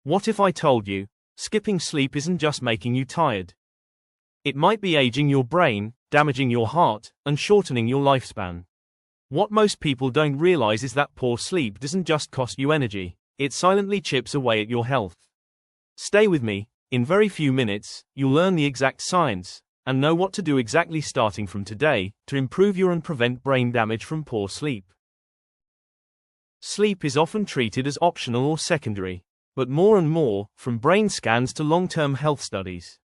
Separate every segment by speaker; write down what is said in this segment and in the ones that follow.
Speaker 1: What if I told you, skipping sleep isn't just making you tired? It might be aging your brain, damaging your heart, and shortening your lifespan. What most people don't realize is that poor sleep doesn't just cost you energy, it silently chips away at your health. Stay with me. In very few minutes, you'll learn the exact science and know what to do exactly starting from today to improve your and prevent brain damage from poor sleep. Sleep is often treated as optional or secondary, but more and more, from brain scans to long-term health studies,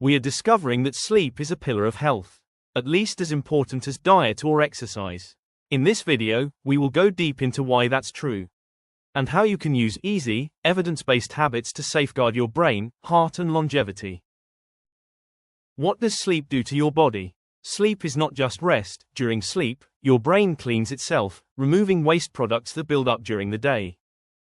Speaker 1: we are discovering that sleep is a pillar of health, at least as important as diet or exercise. In this video, we will go deep into why that's true, and how you can use easy, evidence-based habits to safeguard your brain, heart, and longevity. What does sleep do to your body? Sleep is not just rest. During sleep, your brain cleans itself, removing waste products that build up during the day.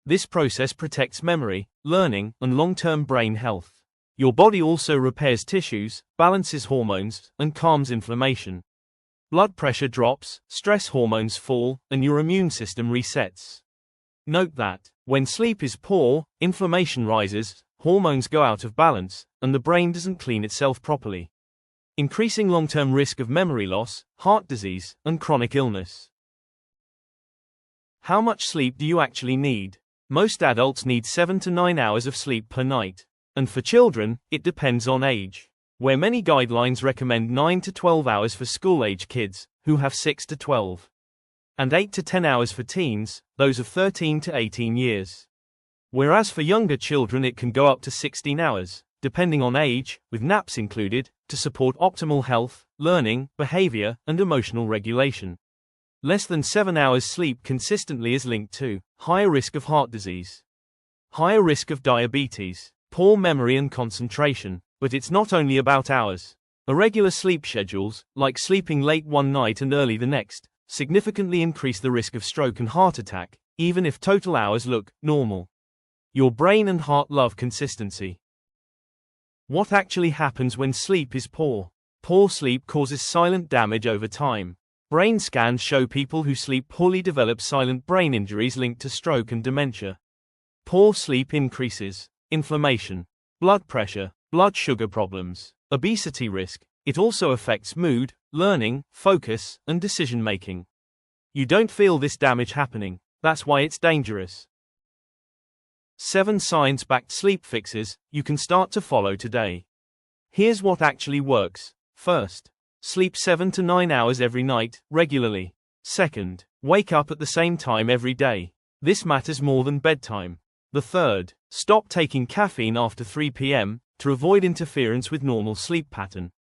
Speaker 1: This process protects memory, learning, and long-term brain health. Your body also repairs tissues, balances hormones, and calms inflammation. Blood pressure drops, stress hormones fall, and your immune system resets. Note that, when sleep is poor, inflammation rises, hormones go out of balance, and the brain doesn't clean itself properly, increasing long-term risk of memory loss, heart disease, and chronic illness. How much sleep do you actually need? Most adults need 7 to 9 hours of sleep per night, and for children, it depends on age, where many guidelines recommend 9 to 12 hours for school-age kids, who have 6 to 12, and 8 to 10 hours for teens, those of 13 to 18 years. Whereas for younger children it can go up to 16 hours, depending on age, with naps included, to support optimal health, learning, behavior, and emotional regulation. Less than 7 hours sleep consistently is linked to higher risk of heart disease, higher risk of diabetes, poor memory and concentration. But it's not only about hours. Irregular sleep schedules, like sleeping late one night and early the next, significantly increase the risk of stroke and heart attack, even if total hours look normal. Your brain and heart love consistency. What actually happens when sleep is poor? Poor sleep causes silent damage over time. Brain scans show people who sleep poorly develop silent brain injuries linked to stroke and dementia. Poor sleep increases inflammation, blood pressure, blood sugar problems, obesity risk. It also affects mood, learning, focus, and decision-making. You don't feel this damage happening. That's why it's dangerous. 7 science-backed sleep fixes you can start to follow today. Here's what actually works. First, sleep 7 to 9 hours every night, regularly. Second, wake up at the same time every day. This matters more than bedtime. The third, stop taking caffeine after 3 p.m. to avoid interference with normal sleep pattern.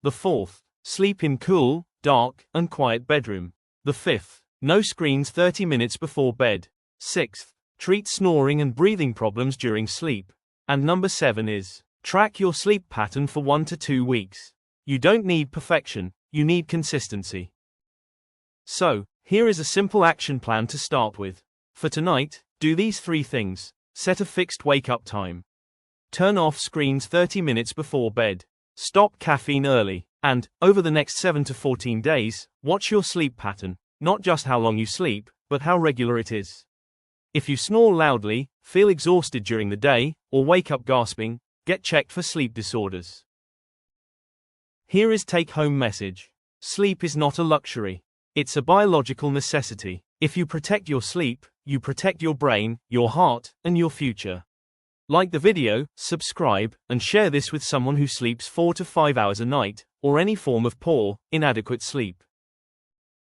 Speaker 1: The fourth, sleep in cool, dark, and quiet bedroom. The fifth, no screens 30 minutes before bed. Sixth, treat snoring and breathing problems during sleep. And number 7 is, track your sleep pattern for 1 to 2 weeks. You don't need perfection, you need consistency. So, here is a simple action plan to start with. For tonight, do these 3 things. Set a fixed wake-up time. Turn off screens 30 minutes before bed. Stop caffeine early. And, over the next 7 to 14 days, watch your sleep pattern. Not just how long you sleep, but how regular it is. If you snore loudly, feel exhausted during the day, or wake up gasping, get checked for sleep disorders. Here is take-home message. Sleep is not a luxury. It's a biological necessity. If you protect your sleep, you protect your brain, your heart, and your future. Like the video, subscribe, and share this with someone who sleeps 4 to 5 hours a night, or any form of poor, inadequate sleep.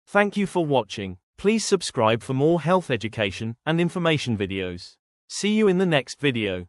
Speaker 1: Thank you for watching. Please subscribe for more health education and information videos. See you in the next video.